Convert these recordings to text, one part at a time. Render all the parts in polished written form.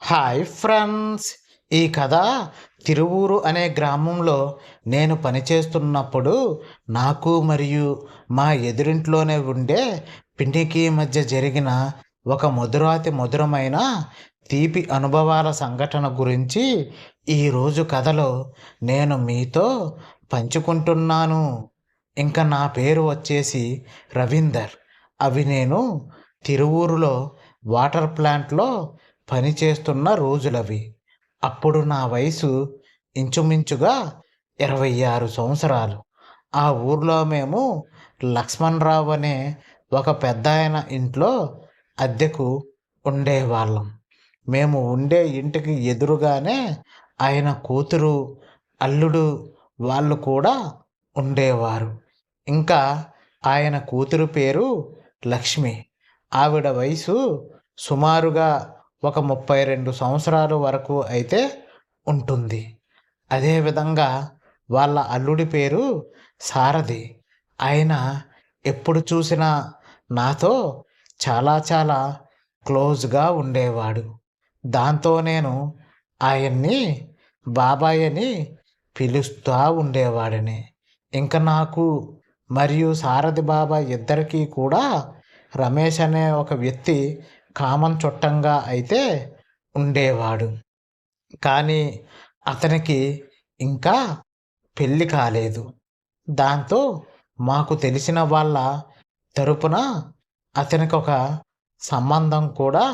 Hi friends. ఈ కథ తిరువూరు అనే గ్రామంలో నేను పనిచేస్తున్నప్పుడు నాకు మరియు మా ఎదురింట్లోనే ఉండే పిన్నికి మధ్య జరిగిన ఒక మధురాతి మధురమైన తీపి అనుభవాల సంఘటన గురించి ఈరోజు కథలో నేను మీతో పంచుకుంటున్నాను. ఇంకా నా పేరు వచ్చేసి రవీందర్. అవి నేను తిరువూరులో వాటర్ ప్లాంట్లో పనిచేస్తున్న రోజులవి. అప్పుడు నా వయసు ఇంచుమించుగా 26 సంవత్సరాలు. ఆ ఊర్లో మేము లక్ష్మణరావు అనే ఒక పెద్దాయన ఇంట్లో అద్దెకు ఉండేవాళ్ళం. మేము ఉండే ఇంటికి ఎదురుగానే ఆయన కూతురు, అల్లుడు వాళ్ళు కూడా ఉండేవారు. ఇంకా ఆయన కూతురు పేరు లక్ష్మి. ఆవిడ వయసు సుమారుగా ఒక 32 సంవత్సరాలు వరకు అయితే ఉంటుంది. అదేవిధంగా వాళ్ళ అల్లుడి పేరు సారథి. ఆయన ఎప్పుడు చూసినా నాతో చాలా చాలా క్లోజ్గా ఉండేవాడు. దాంతో నేను ఆయన్ని బాబాయ్ అని పిలుస్తూ ఉండేవాడిని. ఇంకా నాకు మరియు సారథి బాబాయ్ ఇద్దరికీ కూడా రమేష్ అనే ఒక వ్యక్తి కామన్ చుట్టంగా అయితే ఉండేవాడు. కానీ అతనికి ఇంకా పెళ్ళి కాలేదు. దాంతో మాకు తెలిసిన వాళ్ళ తరపున అతనికి ఒక సంబంధం కూడా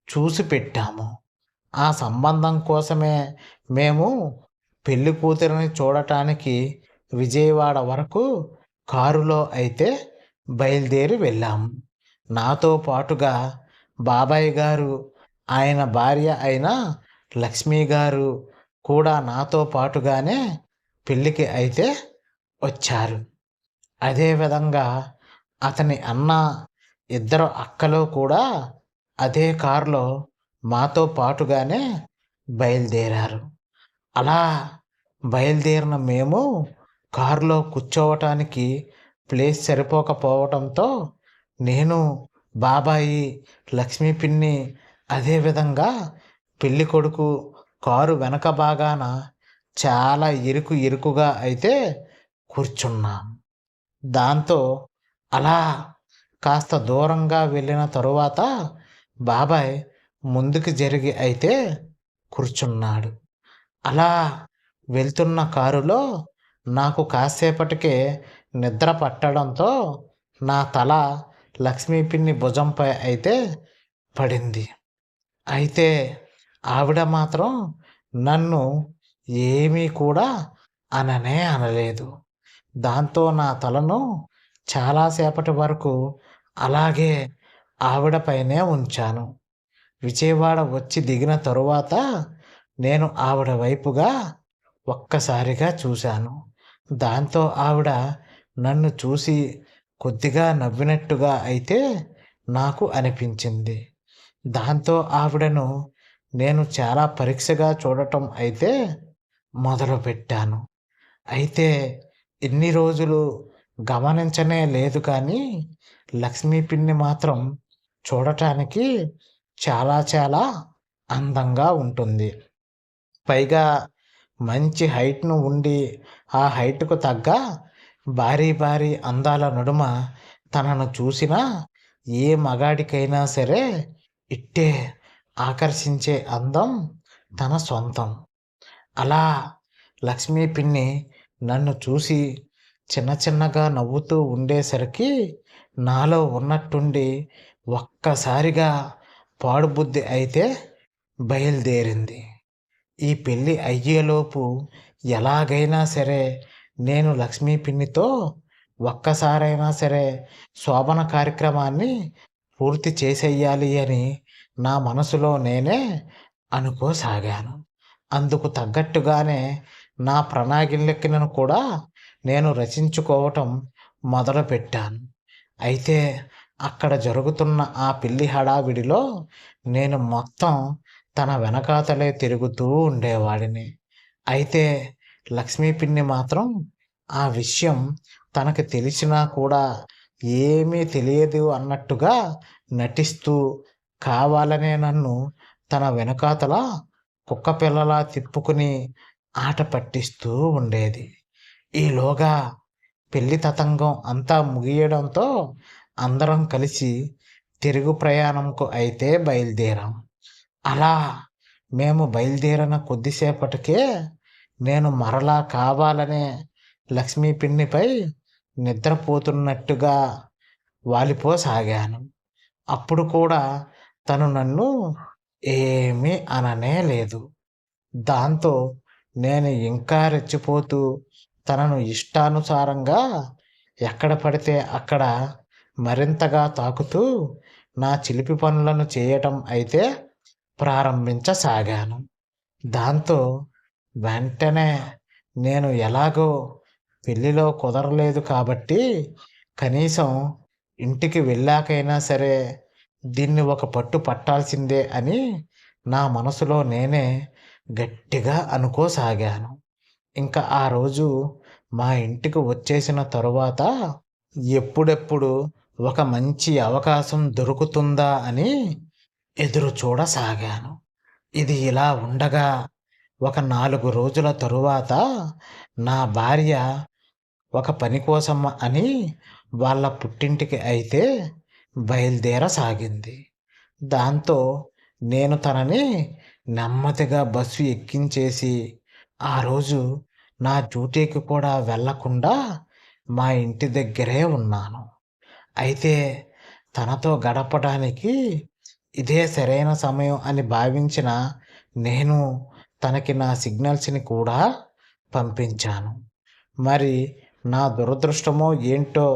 చూసి పెట్టాము. ఆ సంబంధం కోసమే మేము పెళ్లి కూతురిని చూడటానికి విజయవాడ వరకు కారులో అయితే బయలుదేరి వెళ్ళాము. నాతో పాటుగా బాబాయ్ గారు, ఆయన భార్య అయిన లక్ష్మీ గారు కూడా నాతో పాటుగానే పెళ్ళికి అయితే వచ్చారు. అదేవిధంగా అతని అన్న, ఇద్దరు అక్కలు కూడా అదే కారులో మాతో పాటుగానే బయలుదేరారు. అలా బయలుదేరిన మేము కారులో కూర్చోవటానికి ప్లేస్ సరిపోకపోవటంతో నేను, బాబాయి, లక్ష్మీ పిన్ని, అదేవిధంగా పెళ్ళి కొడుకు కారు వెనక భాగాన చాలా ఇరుకుగా అయితే కూర్చున్నాం. దాంతో అలా కాస్త దూరంగా వెళ్ళిన తరువాత బాబాయ్ ముందుకు జరిగి అయితే కూర్చున్నాడు. అలా వెళ్తున్న కారులో నాకు కాసేపటికే నిద్ర పట్టడంతో నా తల లక్ష్మీ పిన్ని భుజంపై అయితే పడింది. అయితే ఆవిడ మాత్రం నన్ను ఏమీ కూడా అనలేదు. దాంతో నా తలను చాలాసేపటి వరకు అలాగే ఆవిడ పైనే ఉంచాను. విజయవాడ వచ్చి దిగిన తరువాత నేను ఆవిడ వైపుగా ఒక్కసారిగా చూశాను. దాంతో ఆవిడ నన్ను చూసి కొద్దిగా నవ్వినట్టుగా అయితే నాకు అనిపించింది. దాంతో ఆవిడను నేను చాలా పరీక్షగా చూడటం అయితే మొదలుపెట్టాను. అయితే ఇన్ని రోజులు గమనించనే లేదు, కానీ లక్ష్మీ పిన్ని మాత్రం చూడటానికి చాలా చాలా అందంగా ఉంటుంది. పైగా మంచి హైట్ను ఉండి ఆ హైట్కు తగ్గ భారీ అందాల నడుమ తనను చూసినా ఏ మగాడికైనా సరే ఇట్టే ఆకర్షించే అందం తన సొంతం. అలా లక్ష్మీ పిన్ని నన్ను చూసి చిన్నగా నవ్వుతూ ఉండేసరికి నాలో ఉన్నట్టుండి ఒక్కసారిగా పాడుబుద్ధి అయితే బయలుదేరింది. ఈ పెళ్ళి అయ్యేలోపు ఎలాగైనా సరే నేను లక్ష్మీ పిన్నితో ఒక్కసారైనా సరే శోభన కార్యక్రమాన్ని పూర్తి చేసేయాలి అని నా మనసులో నేనే అనుకోసాగాను. అందుకు తగ్గట్టుగానే నా ప్రణాళికలను కూడా నేను రచించుకోవటం మొదలుపెట్టాను. అయితే అక్కడ జరుగుతున్న ఆ పెళ్లి హడావిడిలో నేను మొత్తం తన వెనకాతలే తిరుగుతూ ఉండేవాడిని. అయితే లక్ష్మీ పిన్ని మాత్రం ఆ విషయం తనకు తెలిసినా కూడా ఏమీ తెలియదు అన్నట్టుగా నటిస్తూ కావాలనే నన్ను తన వెనకాతల కుక్క పిల్లలా తిప్పుకుని ఆట పట్టిస్తూ ఉండేది. ఈలోగా పెళ్లి తతంగం అంతా ముగియడంతో అందరం కలిసి తిరుగు ప్రయాణంకు అయితే బయలుదేరాం. అలా మేము బయలుదేరిన కొద్దిసేపటికే నేను మరలా కావాలనే లక్ష్మీ పిన్నిపై నిద్రపోతున్నట్టుగా వాలిపోసాగాను. అప్పుడు కూడా తను నన్ను ఏమీ అననే లేదు. దాంతో నేను ఇంకా రెచ్చిపోతూ తనను ఇష్టానుసారంగా ఎక్కడ పడితే అక్కడ మరింతగా తాకుతూ నా చిలిపి పనులను చేయటం అయితే ప్రారంభించసాగాను. దాంతో వెంటనే నేను ఎలాగో పెళ్ళిలో కుదరలేదు కాబట్టి కనీసం ఇంటికి వెళ్ళాకైనా సరే దీన్ని ఒక పట్టు పట్టాల్సిందే అని నా మనసులో నేనే గట్టిగా అనుకోసాగాను. ఇంకా ఆ రోజు మా ఇంటికి వచ్చేసిన తరువాత ఎప్పుడెప్పుడు ఒక మంచి అవకాశం దొరుకుతుందా అని ఎదురు చూడసాగాను. ఇది ఇలా ఉండగా ఒక 4 రోజుల తరువాత నా భార్య ఒక పని కోసం అని వాళ్ళ పుట్టింటికి అయితే బయలుదేరసాగింది. దాంతో నేను తనని నెమ్మదిగా బస్సు ఎక్కించేసి ఆ రోజు నా డ్యూటీకి కూడా వెళ్ళకుండా మా ఇంటి దగ్గరే ఉన్నాను. అయితే తనతో గడపడానికి ఇదే సరైన సమయం అని భావించిన నేను తనకి నా సిగ్నల్స్‌ని కూడా పంపించాను. మరి నా దురదృష్టమో ఏంటో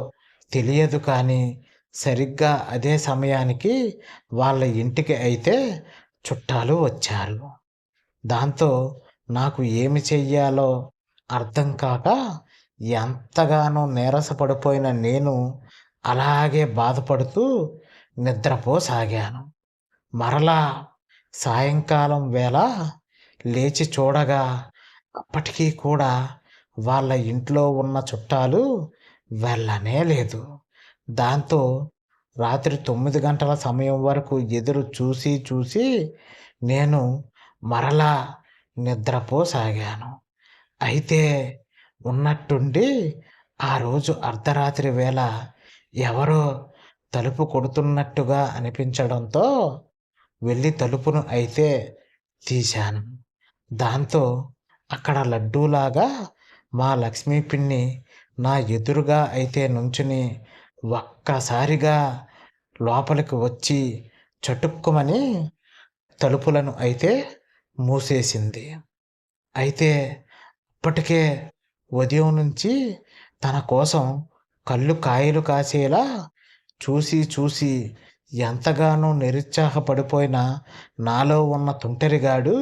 తెలియదు కానీ సరిగ్గా అదే సమయానికి వాళ్ళ ఇంటికి అయితే చుట్టాలు వచ్చారు. దాంతో నాకు ఏమి చెయ్యాలో అర్థం కాక ఎంతగానో నీరసపడిపోయిన నేను అలాగే బాధపడుతూ నిద్రపోసాగాను. మరలా సాయంకాలం వేళ లేచి చూడగా అప్పటికీ కూడా వాళ్ళ ఇంట్లో ఉన్న చుట్టాలు వెళ్ళనే లేదు. దాంతో రాత్రి 9 గంటల సమయం వరకు ఎదురు చూసి చూసి నేను మరలా నిద్రపోసాగాను. అయితే ఉన్నట్టుండి ఆ రోజు అర్ధరాత్రి వేళ ఎవరో తలుపు కొడుతున్నట్టుగా అనిపించడంతో వెళ్ళి తలుపును అయితే తీశాను. దాంతో అక్కడ లడ్డూలాగా మా లక్ష్మీ పిన్ని నా ఎదురుగా అయితే నుంచుని ఒక్కసారిగా లోపలికి వచ్చి చటుక్కుమని తలుపులను అయితే మూసేసింది. అయితే అప్పటికే ఉదయం నుంచి తన కోసం కళ్ళు కాయలు కాసేలా చూసి చూసి ఎంతగానో నిరుత్సాహపడిపోయిన నాలో ఉన్న తుంటరిగాడు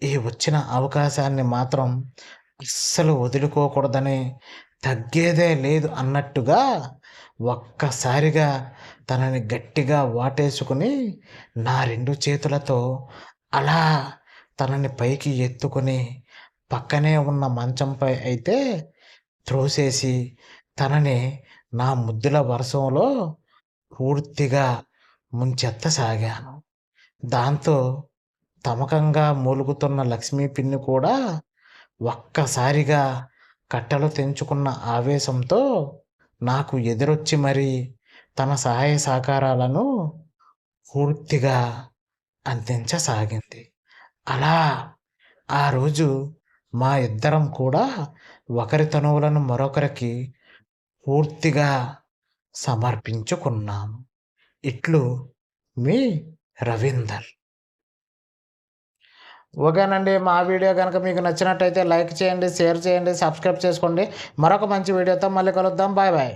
ఈ వచ్చిన అవకాశాన్ని మాత్రం అస్సలు వదులుకోకూడదని తగ్గేదే లేదు అన్నట్టుగా ఒక్కసారిగా తనని గట్టిగా వాటేసుకుని నా 2 చేతులతో అలా తనని పైకి ఎత్తుకుని పక్కనే ఉన్న మంచంపై అయితే త్రోసేసి తనని నా ముద్దుల వర్షంలో పూర్తిగా ముంచెత్తసాగాను. దాంతో తమకంగా మూలుగుతున్న లక్ష్మీ పిన్ని కూడా ఒక్కసారిగా కట్టలు తెంచుకున్న ఆవేశంతో నాకు ఎదురొచ్చి మరీ తన సహాయ సహకారాలను పూర్తిగా అందించసాగింది. అలా ఆ రోజు మా ఇద్దరం కూడా ఒకరి తనువులను మరొకరికి పూర్తిగా సమర్పించుకున్నాము. ఇట్లు మీ రవీందర్. ఓకేనండి. మా వీడియో కనుక మీకు నచ్చినట్టయితే లైక్ చేయండి, షేర్ చేయండి, సబ్స్క్రైబ్ చేసుకోండి. మరొక మంచి వీడియోతో మళ్ళీ కలుద్దాం. Bye bye.